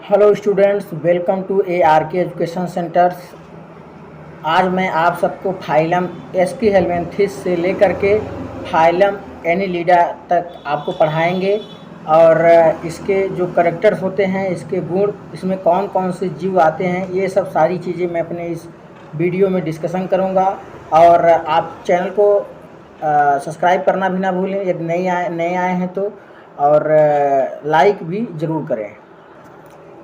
Hello students, welcome to ARK education centres. आज मैं आप सबको फाइलम एस्की हेलमिन्थिस से लेकर के फाइलम एनीलिडा तक आपको पढ़ाएंगे और इसके जो कैरेक्टर्स होते हैं, इसके गुण, इसमें कौन कौन से जीव आते हैं, ये सब सारी चीज़ें मैं अपने इस वीडियो में डिस्कशन करूँगा। और आप चैनल को सब्सक्राइब करना भी ना भूलें यदि नए आए हैं तो, और लाइक भी ज़रूर करें।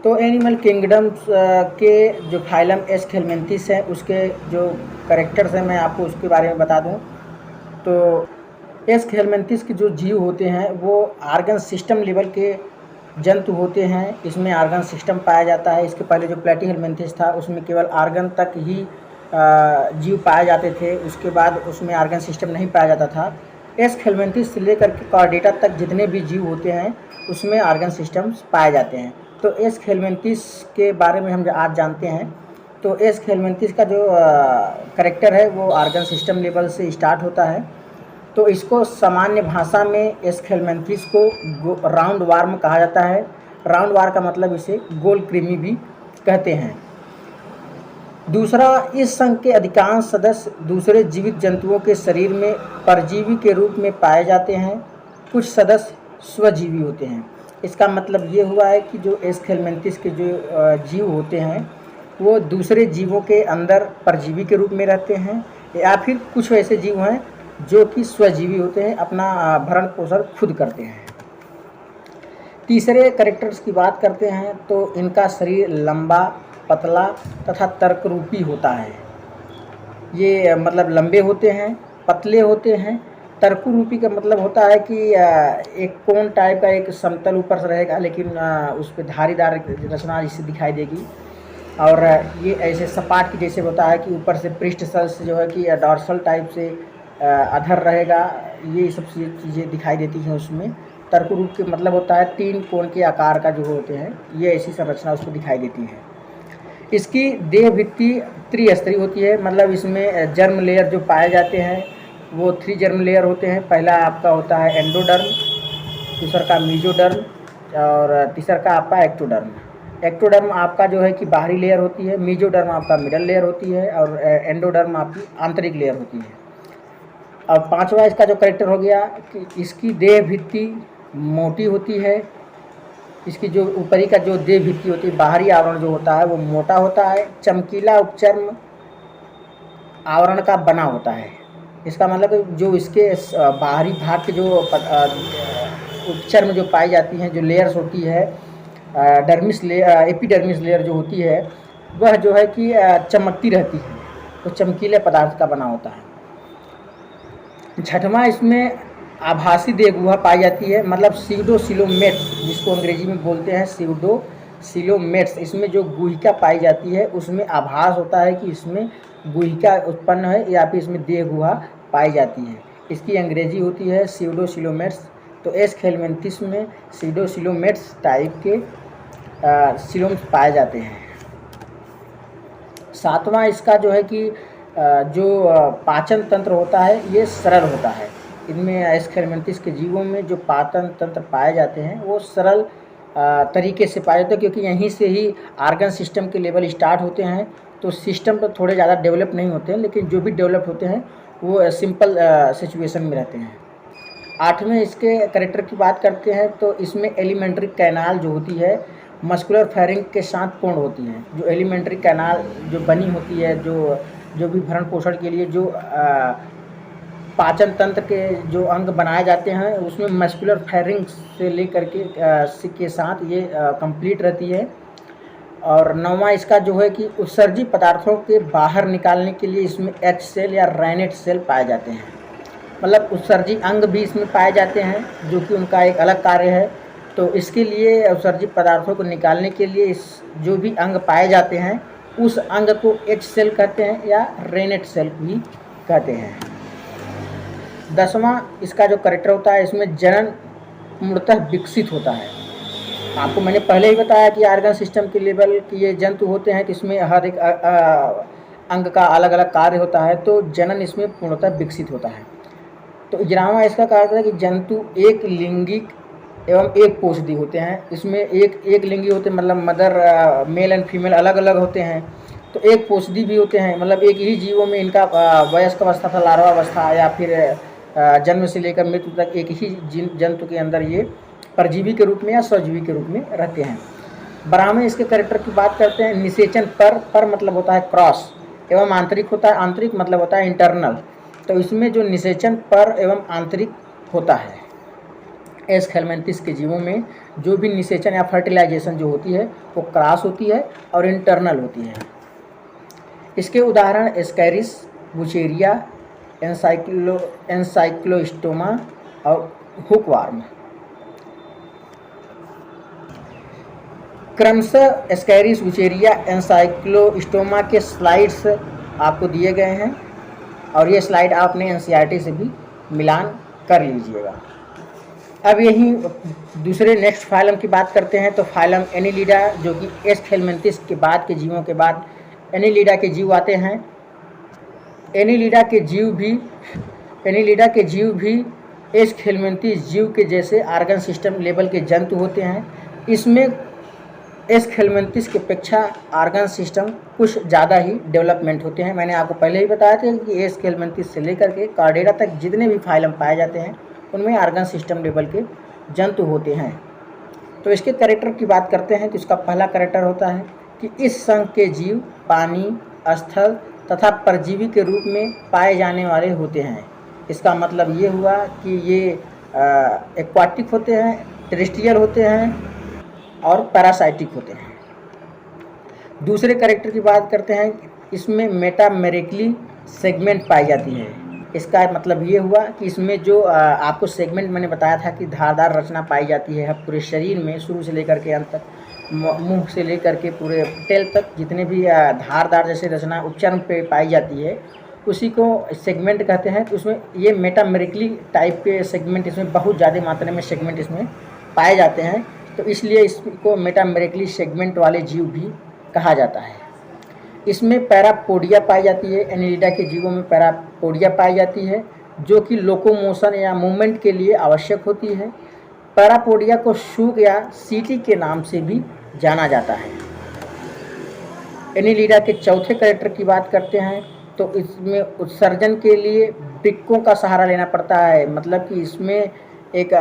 तो एनिमल किंगडम्स के जो फाइलम एस्क हेलमिन्थिस है, उसके जो कैरेक्टर्स हैं मैं आपको उसके बारे में बता दूं। तो एस्क हेलमिन्थिस के जो जीव होते हैं वो आर्गन सिस्टम लेवल के जंतु होते हैं। इसमें आर्गन सिस्टम पाया जाता है। इसके पहले जो प्लेटी हेलमिन्थिस था उसमें केवल आर्गन तक ही जीव पाए जाते थे, उसके बाद उसमें आर्गन सिस्टम नहीं पाया जाता था। एस्क हेलमिन्थिस से लेकर के कॉर्डेटा तक जितने भी जीव होते हैं उसमें आर्गन सिस्टम्स पाए जाते हैं। तो एस्क हेलमिन्थिस के बारे में हम आज जानते हैं। तो एस्क हेलमिन्थिस का जो कैरेक्टर है वो आर्गन सिस्टम लेवल से स्टार्ट होता है। तो इसको सामान्य भाषा में एस्क हेलमिन्थिस को राउंड वार्म कहा जाता है। राउंड वार्म का मतलब इसे गोल कृमि भी कहते हैं। दूसरा, इस संघ के अधिकांश सदस्य दूसरे जीवित जंतुओं के शरीर में परजीवी के रूप में पाए जाते हैं। कुछ सदस्य स्वजीवी होते हैं। इसका मतलब ये हुआ है कि जो एस्क हेलमिन्थिस के जो जीव होते हैं वो दूसरे जीवों के अंदर परजीवी के रूप में रहते हैं, या फिर कुछ ऐसे जीव हैं जो कि स्वजीवी होते हैं, अपना भरण पोषण खुद करते हैं। तीसरे कैरेक्टर्स की बात करते हैं तो इनका शरीर लंबा, पतला तथा तर्करूपी होता है। ये मतलब लंबे होते हैं, पतले होते हैं। तर्करूपी का मतलब होता है कि एक कोन टाइप का एक समतल ऊपर से रहेगा, लेकिन उस पर धारीदार रचना जैसी दिखाई देगी। और ये ऐसे सपाट की जैसे होता है कि ऊपर से पृष्ठ से जो है कि डॉर्सल टाइप से अधर रहेगा। ये सब चीज़ें दिखाई देती हैं उसमें। तर्करूप के मतलब होता है 3 कोण के आकार का जो होते हैं, ये ऐसी संरचना उसको दिखाई देती है। इसकी देह भित्ति त्रिस्तरीय होती है, मतलब इसमें जर्म लेयर जो पाए जाते हैं वो 3 जर्म लेयर होते हैं। पहला आपका होता है एंडोडर्म, दूसरा का मीजोडर्म, और तीसरा का आपका एक्टोडर्म। एक्टोडर्म आपका जो है कि बाहरी लेयर होती है, मीजोडर्म आपका मिडल लेयर होती है, और एंडोडर्म आपकी आंतरिक लेयर होती है। और पांचवा इसका जो कैरेक्टर हो गया कि इसकी देह भित्ति मोटी होती है। इसकी जो ऊपरी का जो देह भित्ति होती है, बाहरी आवरण जो होता है वो मोटा होता है, चमकीला उपचर्म आवरण का बना होता है। इसका मतलब जो इसके बाहरी भाग के जो उपचर्म जो पाई जाती हैं, जो लेयर्स होती है, डर्मिस लेयर, एपिडर्मिस लेयर जो होती है, वह जो है कि चमकती रहती है, तो चमकीले पदार्थ का बना होता है। छठवां, इसमें आभासी देह गुहा पाई जाती है, मतलब सीडोसिलोमेट्स, जिसको अंग्रेजी में बोलते हैं सीडोसिलोमेट्स। इसमें जो गुहिका पाई जाती है उसमें आभास होता है कि इसमें गुहिका उत्पन्न है या फिर इसमें देह गुहा पाई जाती है। इसकी अंग्रेजी होती है सीडोसिलोमेट्स। तो एस्क हेलमिन्थिस में सीडोसिलोमेट्स टाइप के सिलोम्स पाए जाते हैं। सातवां, इसका जो है कि जो पाचन तंत्र होता है ये सरल होता है। इनमें एस्क हेलमिन्थिस के जीवों में जो पाचन तंत्र पाए जाते हैं वो सरल तरीके से पाए जाते हैं, क्योंकि यहीं से ही आर्गन सिस्टम के लेवल स्टार्ट होते हैं। तो सिस्टम तो थोड़े ज़्यादा डेवलप नहीं होते हैं, लेकिन जो भी डेवलप होते हैं वो सिंपल सिचुएशन में रहते हैं। आठवें इसके कैरेक्टर की बात करते हैं तो इसमें एलिमेंट्री कैनाल जो होती है मस्कुलर फेरिंग के साथ पूर्ण होती है। जो एलिमेंट्री कैनाल जो बनी होती है, जो भी भरण पोषण के लिए जो पाचन तंत्र के जो अंग बनाए जाते हैं उसमें मस्कुलर फेरिंग से लेकर के साथ ये कंप्लीट रहती है। और नौवां, इसका जो है कि उत्सर्जी पदार्थों के बाहर निकालने के लिए इसमें एच सेल या रैनेट सेल पाए जाते हैं, मतलब उत्सर्जी अंग भी इसमें पाए जाते हैं जो कि उनका एक अलग कार्य है। तो इसके लिए उत्सर्जी पदार्थों को निकालने के लिए इस जो भी अंग पाए जाते हैं उस अंग को एच सेल कहते हैं या रेनेट सेल भी कहते हैं। 10वां, इसका जो कैरेक्टर होता है इसमें जनन मूलतः विकसित होता है। आपको मैंने पहले ही बताया कि आर्गन सिस्टम के लेवल के ये जंतु होते हैं कि इसमें हर एक अंग का अलग अलग कार्य होता है, तो जनन इसमें पूर्णतः विकसित होता है। तो 11वां इसका कार्य है कि जंतु एक लिंगिक एवं एक पोषदी होते हैं। इसमें एक लिंगी होते हैं, मतलब मदर मेल एंड फीमेल अलग अलग होते हैं। तो एक पोषदी भी होते हैं, मतलब एक ही जीवों में इनका वयस्क अवस्था था, लार्वा अवस्था या फिर जन्म से लेकर मृत्यु तक एक ही जंतु के अंदर ये परजीवी के रूप में या स्वजीवी के रूप में रहते हैं। ब्राह्मण इसके कैरेक्टर की बात करते हैं। निषेचन पर मतलब होता है क्रॉस, एवं आंतरिक होता है, आंतरिक मतलब होता है इंटरनल। तो इसमें जो निषेचन पर एवं आंतरिक होता है, एस हेलमिंथिस के जीवों में जो भी निषेचन या फर्टिलाइजेशन जो होती है वो क्रॉस होती है और इंटरनल होती है। इसके उदाहरण एस्कैरिस, बुचेरिया, एनसाइक्लोस्टोमा और हुकवार्म। क्रमशः एस्कैरिस, बुचेरिया, एनसाइक्लोस्टोमा के स्लाइड्स आपको दिए गए हैं और ये स्लाइड आपने एनसीईआरटी से भी मिलान कर लीजिएगा। अब यही दूसरे नेक्स्ट फाइलम की बात करते हैं। तो फाइलम एनिलिडा, जो कि एस हेलमिंथिस के बाद के जीवों के बाद एनिलिडा के जीव आते हैं। एनिलिडा के जीव भी एस हेलमिंथिस जीव के जैसे आर्गन सिस्टम लेवल के जंतु होते हैं। इसमें एस हेलमिंथिस की अपेक्षा आर्गन सिस्टम कुछ ज़्यादा ही डेवलपमेंट होते हैं। मैंने आपको पहले ही बताया था कि एस हेलमिंथिस से लेकर के कार्डेरा तक जितने भी फाइलम पाए जाते हैं उनमें आर्गन सिस्टम लेवल के जंतु होते हैं। तो इसके कैरेक्टर की बात करते हैं। तो इसका पहला कैरेक्टर होता है कि इस संघ के जीव पानी, स्थल तथा परजीवी के रूप में पाए जाने वाले होते हैं। इसका मतलब ये हुआ कि ये एक्वाटिक होते हैं, टेरेस्ट्रियल होते हैं और पैरासाइटिक होते हैं। दूसरे कैरेक्टर की बात करते हैं। इसमें मेटामेरिकली सेगमेंट पाई जाती है। इसका मतलब ये हुआ कि इसमें जो आपको सेगमेंट मैंने बताया था कि धारदार रचना पाई जाती है पूरे शरीर में, शुरू से लेकर के अंत तक, मुंह से लेकर के पूरे टेल तक जितने भी धारदार जैसे रचना उपचर्म पे पाई जाती है उसी को सेगमेंट कहते हैं। तो उसमें ये मेटामेरिकली टाइप के सेगमेंट, इसमें बहुत ज़्यादा मात्रा में सेगमेंट इसमें पाए जाते हैं। तो इसलिए इसको मेटामेरिकली सेगमेंट वाले जीव भी कहा जाता है। इसमें पैरापोडिया पाई जाती है। एनिलिडा के जीवों में पैरापोडिया पाई जाती है जो कि लोकोमोशन या मूवमेंट के लिए आवश्यक होती है। पैरापोडिया को शूक या सीटी के नाम से भी जाना जाता है। एनिलिडा के चौथे कैरेक्टर की बात करते हैं। तो इसमें उत्सर्जन के लिए वृक्कों का सहारा लेना पड़ता है। मतलब कि इसमें एक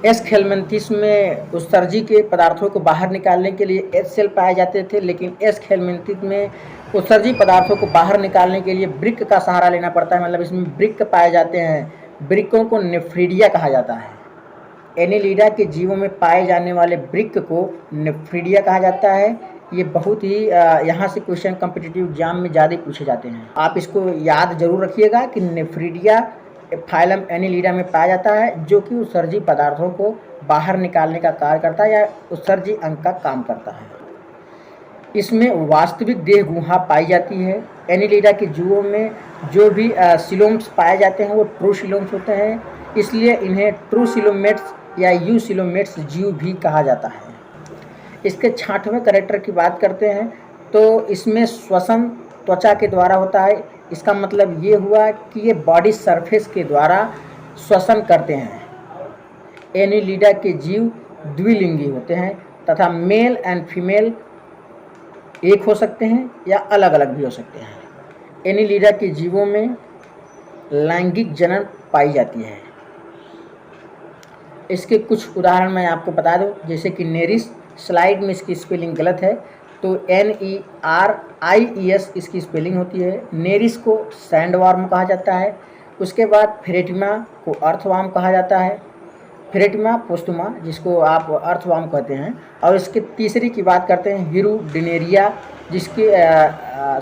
एस हेलमिंथिस में उत्सर्जी के पदार्थों को बाहर निकालने के लिए एच सेल पाए जाते थे, लेकिन एस हेलमिंथिस में उत्सर्जी पदार्थों को बाहर निकालने के लिए वृक्क का सहारा लेना पड़ता है। मतलब इसमें वृक्क पाए जाते हैं। वृक्कों को नेफ्रीडिया कहा जाता है। एनिलिडा के जीवों में पाए जाने वाले वृक्क को नेफ्रीडिया कहा जाता है। ये बहुत ही यहाँ से क्वेश्चन कॉम्पिटिटिव एग्जाम में ज़्यादा पूछे जाते हैं। आप इसको याद जरूर रखिएगा कि नेफ्रीडिया फाइलम एनिलिडा में पाया जाता है जो कि उत्सर्जी पदार्थों को बाहर निकालने का कार्य करता है या उत्सर्जी अंग का काम करता है। इसमें वास्तविक देह गुहा पाई जाती है। एनिलिडा के जीवों में जो भी सिलोम्स पाए जाते हैं वो ट्रू सिलोम्स होते हैं, इसलिए इन्हें ट्रू सिलोमेट्स या यू सिलोमेट्स जीव भी कहा जाता है। इसके 6वें कैरेक्टर की बात करते हैं। तो इसमें श्वसन त्वचा के द्वारा होता है। इसका मतलब ये हुआ कि ये बॉडी सरफेस के द्वारा श्वसन करते हैं। एनिलिडा के जीव द्विलिंगी होते हैं तथा मेल एंड फीमेल एक हो सकते हैं या अलग अलग भी हो सकते हैं। एनिलिडा के जीवों में लैंगिक जनन पाई जाती है। इसके कुछ उदाहरण मैं आपको बता दूं, जैसे कि नेरिस, स्लाइड में इसकी स्पेलिंग गलत है तो NERIES इसकी स्पेलिंग होती है। नेरिस को सैंडवार्म कहा जाता है। उसके बाद फेरेटिमा को अर्थवार्म कहा जाता है। फेरेटिमा पोस्टुमा जिसको आप अर्थवार्म कहते हैं। और इसके तीसरी की बात करते हैं हिरुडिनेरिया, जिसकी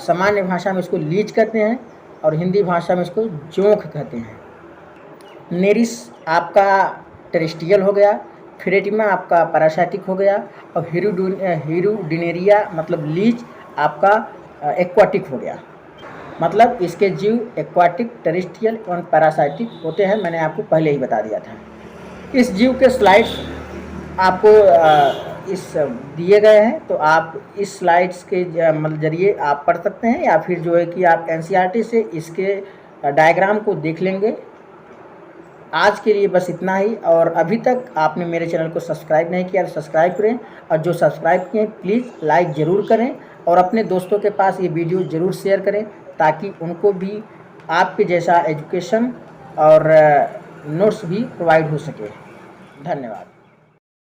सामान्य भाषा में इसको लीच कहते हैं और हिंदी भाषा में इसको जोंक कहते हैं। नेरिस आपका टेरेस्ट्रियल हो गया, फेरेटिमा आपका पैरासाइटिक हो गया और हिरुडिनेरिया मतलब लीच आपका एक्वाटिक हो गया। मतलब इसके जीव एक्वाटिक, टेरेस्ट्रियल और पैरासाइटिक होते हैं। मैंने आपको पहले ही बता दिया था। इस जीव के स्लाइड्स आपको इस दिए गए हैं, तो आप इस स्लाइड्स के जरिए आप पढ़ सकते हैं या फिर जो है कि आप एनसीईआरटी से इसके डायग्राम को देख लेंगे। आज के लिए बस इतना ही, और अभी तक आपने मेरे चैनल को सब्सक्राइब नहीं किया तो सब्सक्राइब करें, और जो सब्सक्राइब किए प्लीज़ लाइक ज़रूर करें, और अपने दोस्तों के पास ये वीडियो ज़रूर शेयर करें ताकि उनको भी आपके जैसा एजुकेशन और नोट्स भी प्रोवाइड हो सके। धन्यवाद।